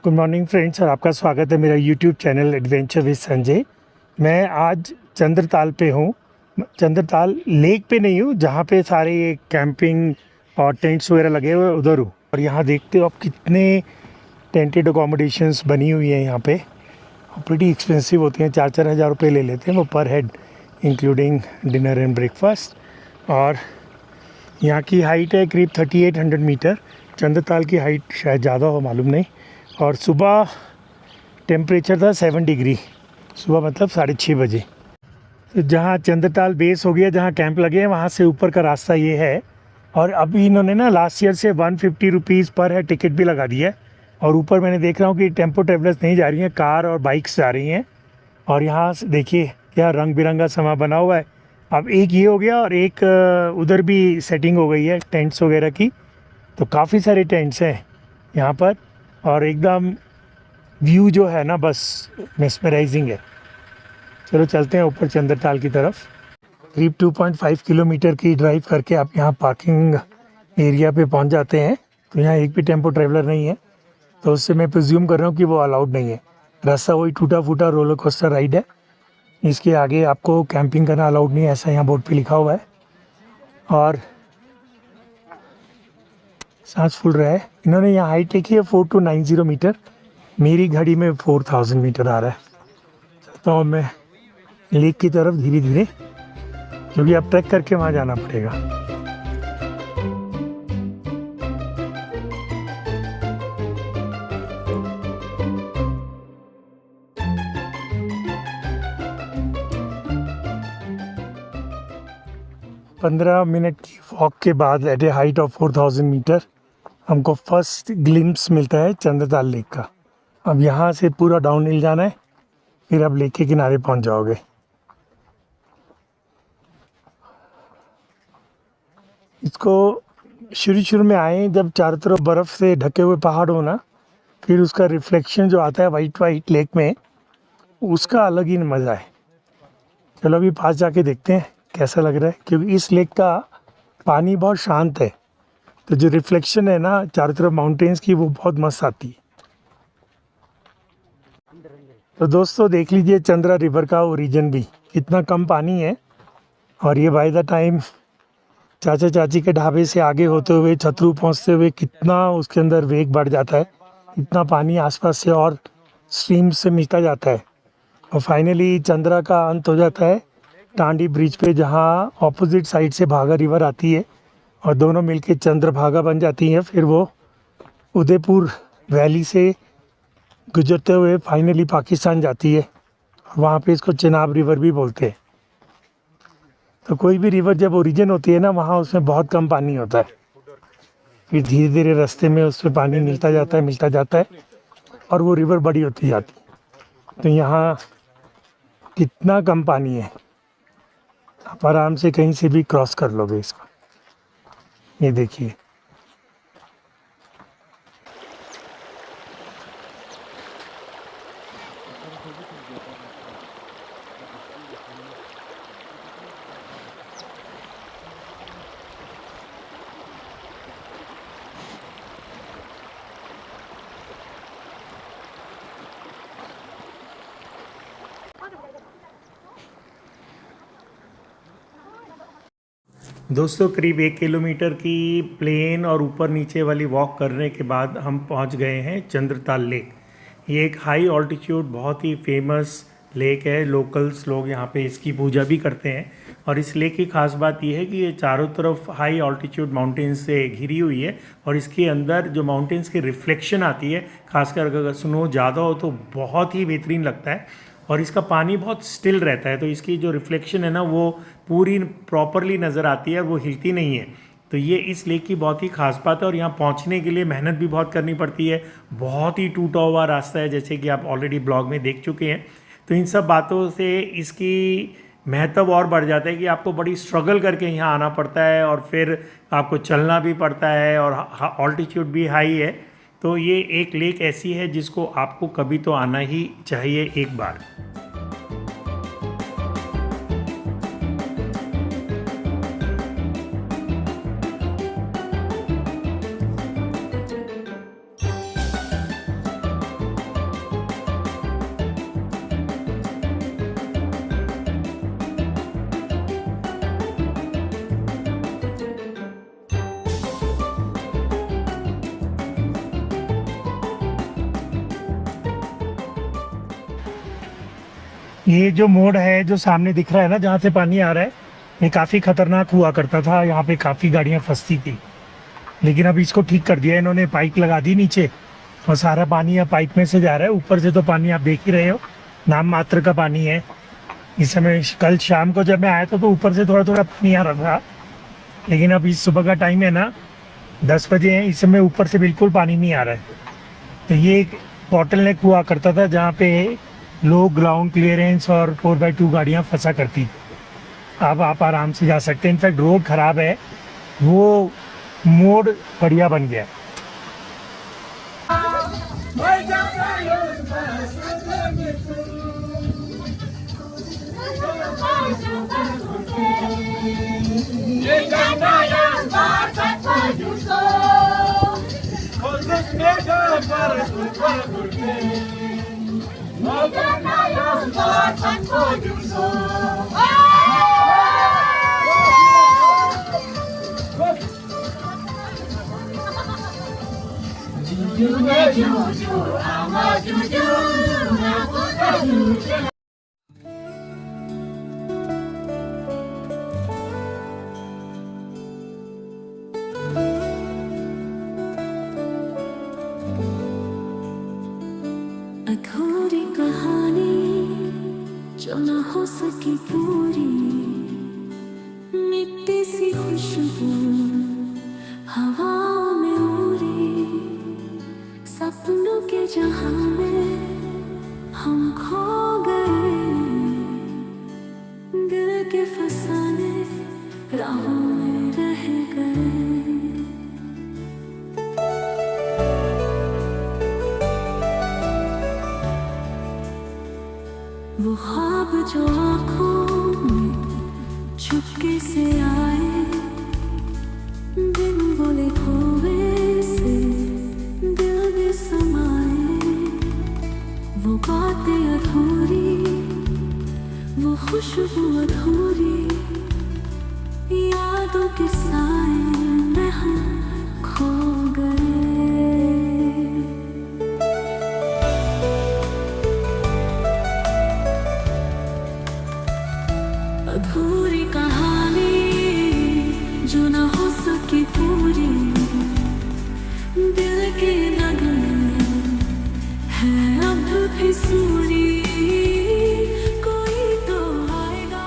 Good morning friends, और आपका स्वागत है मेरा YouTube channel adventure with Sanjay. मैं आज चंद्रताल पे हूँ। चंद्रताल लेक पे नहीं हूँ, जहाँ पे सारे ये कैंपिंग और टेंट्स वगैरह लगे हुए उधर हूँ। और यहाँ देखते हो आप कितने टेंटेड अकोमोडेशंस बनी हुई है यहाँ पे। प्रीटी एक्सपेंसिव होती हैं, 4-4 हज़ार रुपये ले लेते हैं वो पर head, including dinner and breakfast. और यहाँ की हाइट है करीब 3800 मीटर। चंद्रताल की हाइट शायद ज़्यादा हो, मालूम नहीं। और सुबह टेम्परेचर था 7 डिग्री, सुबह मतलब 6:30 बजे। तो जहाँ चंद्रताल बेस हो गया, जहाँ कैंप लगे हैं, वहाँ से ऊपर का रास्ता ये है। और अभी इन्होंने ना लास्ट ईयर से 150 रुपीज़ पर है टिकट भी लगा दिया है। और ऊपर मैंने देख रहा हूँ कि टेम्पो ट्रेवलर्स नहीं जा रही हैं, कार और बाइक्स जा रही हैं। और यहाँ से देखिए क्या रंग बिरंगा समा बना हुआ है। अब एक ये हो गया और एक उधर भी सेटिंग हो गई है टेंट्स वगैरह की। तो काफ़ी सारे टेंट्स हैं यहाँ पर, और एकदम व्यू जो है ना बस मेस्मराइजिंग है। चलो चलते हैं ऊपर चंद्रताल की तरफ। करीब 2.5 किलोमीटर की ड्राइव करके आप यहाँ पार्किंग एरिया पे पहुँच जाते हैं। तो यहाँ एक भी टेम्पो ट्रैवलर नहीं है, तो उससे मैं प्रिज्यूम कर रहा हूँ कि वो अलाउड नहीं है। रास्ता वही टूटा फूटा रोलर कोस्टर राइड है। इसके आगे आपको कैंपिंग करना अलाउड नहीं है, ऐसा यहाँ बोर्ड पे लिखा हुआ है। और सांस फूल रहा है। इन्होंने यहाँ हाइट लिखी है 4290 मीटर, मेरी घड़ी में 4000 मीटर आ रहा है। चलता हूँ मैं लेक की तरफ धीरे धीरे, क्योंकि अब ट्रैक करके वहाँ जाना पड़ेगा। पंद्रह मिनट की वॉक के बाद at a height of 4000 metre हमको फर्स्ट ग्लिम्स मिलता है चंद्रताल लेक का। अब यहाँ से पूरा डाउन हिल जाना है, फिर आप लेक के किनारे पहुँच जाओगे। इसको शुरू में आए जब चारों तरफ बर्फ़ से ढके हुए पहाड़ हो ना, फिर उसका रिफ्लेक्शन जो आता है वाइट लेक में, उसका अलग ही मज़ा है। चलो अभी पास जाके देखते हैं कैसा लग रहा है, क्योंकि इस लेक का पानी बहुत शांत है। तो जो रिफ्लेक्शन है ना चारों तरफ माउंटेन्स की, वो बहुत मस्त आती है। तो दोस्तों देख लीजिए चंद्रा रिवर का ओरिजिन भी, कितना कम पानी है। और ये बाय द टाइम चाचा चाची के ढाबे से आगे होते हुए छतरू पहुंचते हुए कितना उसके अंदर वेग बढ़ जाता है। इतना पानी आसपास से और स्ट्रीम से मिलता जाता है। और फाइनली चंद्रा का अंत हो जाता है टांडी ब्रिज पे, जहाँ ऑपोजिट साइड से भागा रिवर आती है और दोनों मिलके चंद्रभागा बन जाती हैं। फिर वो उदयपुर वैली से गुजरते हुए फाइनली पाकिस्तान जाती है। वहाँ पे इसको चेनाब रिवर भी बोलते हैं। तो कोई भी रिवर जब ओरिजिन होती है ना, वहाँ उसमें बहुत कम पानी होता है। फिर धीरे धीरे रास्ते में उसमें पानी मिलता जाता है और वो रिवर बड़ी होती जाती है। तो यहाँ कितना कम पानी है, आप आराम से कहीं से भी क्रॉस कर लोगे इसको। ये देखिए दोस्तों, करीब 1 किलोमीटर की प्लेन और ऊपर नीचे वाली वॉक करने के बाद हम पहुंच गए हैं चंद्रताल लेक। ये एक हाई ऑल्टीट्यूड बहुत ही फेमस लेक है। लोकल्स लोग यहाँ पे इसकी पूजा भी करते हैं। और इस लेक की खास बात यह है कि ये चारों तरफ हाई ऑल्टीट्यूड माउंटेन्स से घिरी हुई है। और इसके अंदर जो माउंटेन्स की रिफ्लेक्शन आती है, खासकर अगर स्नो ज़्यादा हो तो बहुत ही बेहतरीन लगता है। और इसका पानी बहुत स्टिल रहता है, तो इसकी जो रिफ्लेक्शन है ना वो पूरी प्रॉपरली नज़र आती है और वो हिलती नहीं है। तो ये इस लेक की बहुत ही खास बात है। और यहाँ पहुँचने के लिए मेहनत भी बहुत करनी पड़ती है। बहुत ही टूटा हुआ रास्ता है, जैसे कि आप ऑलरेडी ब्लॉग में देख चुके हैं। तो इन सब बातों से इसकी महत्व और बढ़ जाता है कि आपको बड़ी स्ट्रगल करके यहाँ आना पड़ता है, और फिर आपको चलना भी पड़ता है, और ऑल्टीट्यूड भी हाई है। तो ये एक लेक ऐसी है जिसको आपको कभी तो आना ही चाहिए एक बार। ये जो मोड़ है जो सामने दिख रहा है ना, जहाँ से पानी आ रहा है, ये काफ़ी खतरनाक हुआ करता था। यहाँ पे काफ़ी गाड़ियाँ फंसती थी, लेकिन अब इसको ठीक कर दिया इन्होंने, पाइप लगा दी नीचे और सारा पानी अब पाइप में से जा रहा है। ऊपर से तो पानी आप देख ही रहे हो, नाम मात्र का पानी है। इस समय कल शाम को जब मैं आया था तो ऊपर से थोड़ा थोड़ा पानी आ रहा था, लेकिन अब इस सुबह का टाइम है ना, 10 बजे हैं, इस समय ऊपर से बिल्कुल पानी नहीं आ रहा है। तो ये एक बॉटल नेक हुआ करता था जहाँ पे लोग ग्राउंड क्लियरेंस और 4x2 गाड़ियाँ फंसा करती थी। अब आप आराम से जा सकते हैं। इनफैक्ट रोड ख़राब है, वो मोड़ बढ़िया बन गया है। अधूरी कहानी जो न हो सकी पूरी, मिट्टी सी खुशबू हवाओं में उड़ी, सपनों के जहां में हम खो गए, दिल के फसाने राहों में रह गए। वो ख्वाब जो आँखों में चुपके से आए, बिन बोले खोए से दिल में समाए, वो बातें अधूरी, वो खुशबू अधूरी, यादों के साए में हम खो गए। अधूरी कहानी जो न हो सकी पूरी, दिल के नगमे है अब भी सूरी, कोई तो आएगा।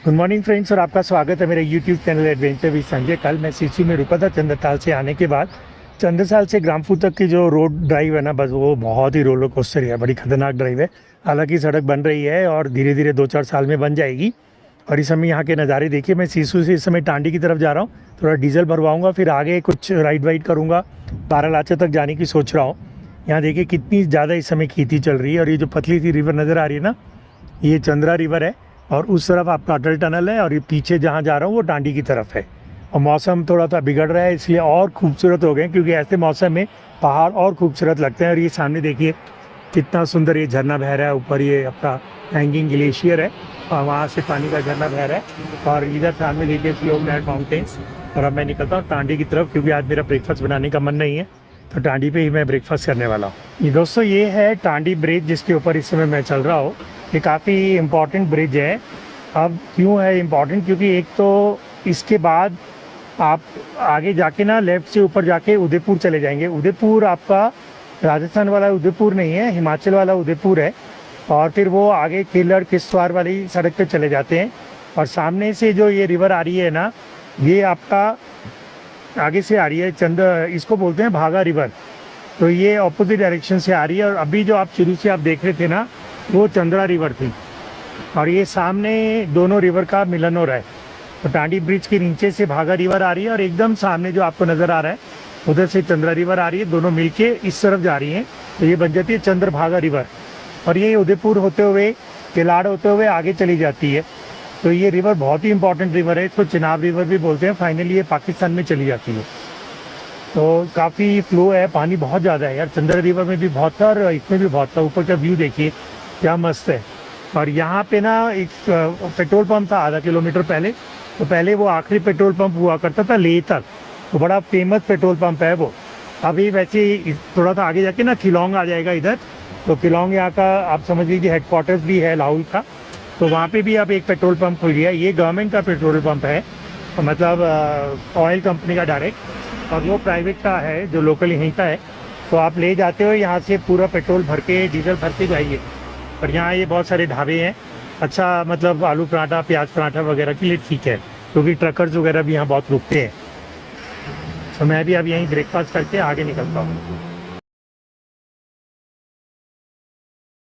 गुड मॉर्निंग फ्रेंड्स, और आपका स्वागत है मेरे YouTube channel adventure with Sanjay. कल मैं सिसु में रुका था चंद्रताल से आने के बाद। चंद्रताल से ग्रामपुर तक की जो रोड ड्राइव है ना, बस वो बहुत ही रोलर कोस्टर है, बड़ी खतरनाक ड्राइव है। हालांकि सड़क बन रही है और धीरे धीरे 2-4 साल में बन जाएगी। और इस समय यहाँ के नज़ारे देखिए। मैं सिसु से इस समय टांडी की तरफ जा रहा हूँ, थोड़ा डीजल भरवाऊँगा, फिर आगे कुछ राइड वाइड करूँगा, बारालाचा तक जाने की सोच रहा हूँ। यहाँ देखिए कितनी ज़्यादा इस समय खेती चल रही है। और ये जो पतली सी रिवर नज़र आ रही है ना, ये चंद्रा रिवर है, और उस तरफ आपका अटल टनल है, और ये पीछे जहाँ जा रहा हूँ वो टांडी की तरफ है। और मौसम थोड़ा सा बिगड़ रहा है, इसलिए और खूबसूरत हो गए, क्योंकि ऐसे मौसम में पहाड़ और खूबसूरत लगते हैं। और ये सामने देखिए कितना सुंदर ये झरना बह रहा है, ऊपर ये अपना हैंगिंग ग्लेशियर है और वहाँ से पानी का झरना बह रहा है। और इधर सामने देखिए स्लो ग्लैड माउंटेन्स। और अब मैं निकलता हूँ टांडी की तरफ, क्योंकि आज मेरा ब्रेकफास्ट बनाने का मन नहीं है, तो टांडी पे ही मैं ब्रेकफास्ट करने वाला हूँ। ये दोस्तों, ये है टांडी ब्रिज, जिसके ऊपर इस समय मैं चल रहा हूँ। ये काफ़ी इम्पॉर्टेंट ब्रिज है। अब क्यों है इम्पॉर्टेंट? क्योंकि एक तो इसके बाद आप आगे जाके ना लेफ़्ट से ऊपर जाके उदयपुर चले जाएंगे। उदयपुर आपका राजस्थान वाला उदयपुर नहीं है, हिमाचल वाला उदयपुर है। और फिर वो आगे केलड़ किश्तवाड़ वाली सड़क पे चले जाते हैं। और सामने से जो ये रिवर आ रही है ना, ये आपका आगे से आ रही है, इसको बोलते हैं भागा रिवर। तो ये ऑपोजिट डायरेक्शन से आ रही है। और अभी जो आप शुरू से आप देख रहे थे ना, वो चंद्रा रिवर थी। और ये सामने दोनों रिवर का मिलन हो रहा है। तो टांडी ब्रिज के नीचे से भागा रिवर आ रही है, और एकदम सामने जो आपको नज़र आ रहा है उधर से चंद्रा रिवर आ रही है। दोनों मिलके इस तरफ जा रही हैं, तो ये बन जाती है चंद्रभागा रिवर। और ये उदयपुर होते हुए, किलाड़ होते हुए आगे चली जाती है। तो ये रिवर बहुत ही इंपॉर्टेंट रिवर है, इसको चिनाब रिवर भी बोलते हैं। फाइनली ये पाकिस्तान में चली जाती है। तो काफ़ी फ्लो है, पानी बहुत ज़्यादा है यार। चंद्रा रिवर में भी बहुत था और इसमें भी बहुत था। ऊपर का व्यू देखिए क्या मस्त है। और यहाँ पे ना एक पेट्रोल पंप था आधा किलोमीटर पहले। तो पहले वो आखिरी पेट्रोल पंप हुआ करता था लेह तक, तो बड़ा फेमस पेट्रोल पंप है वो। अभी वैसे थोड़ा सा आगे जाके ना खिलोंग आ जाएगा इधर, तो किलोंग यहाँ का आप समझ लीजिए हेडक्वार्टर्स भी है लाहौल का। तो वहाँ पे भी अब एक पेट्रोल पंप खुल गया। ये गवर्नमेंट का पेट्रोल पंप है, मतलब ऑयल कंपनी का डायरेक्ट, और वो प्राइवेट का है जो लोकल यहीं का है। तो आप ले जाते हो यहाँ से पूरा पेट्रोल भर के, डीजल भर के जाइए। और यहाँ ये बहुत सारे ढाबे हैं, अच्छा मतलब आलू पराठा, प्याज पराठा वगैरह के लिए ठीक है, क्योंकि ट्रकर्स वगैरह भी यहाँ बहुत रुकते हैं। तो मैं भी अब यहीं ब्रेकफास्ट करके आगे निकलता हूँ।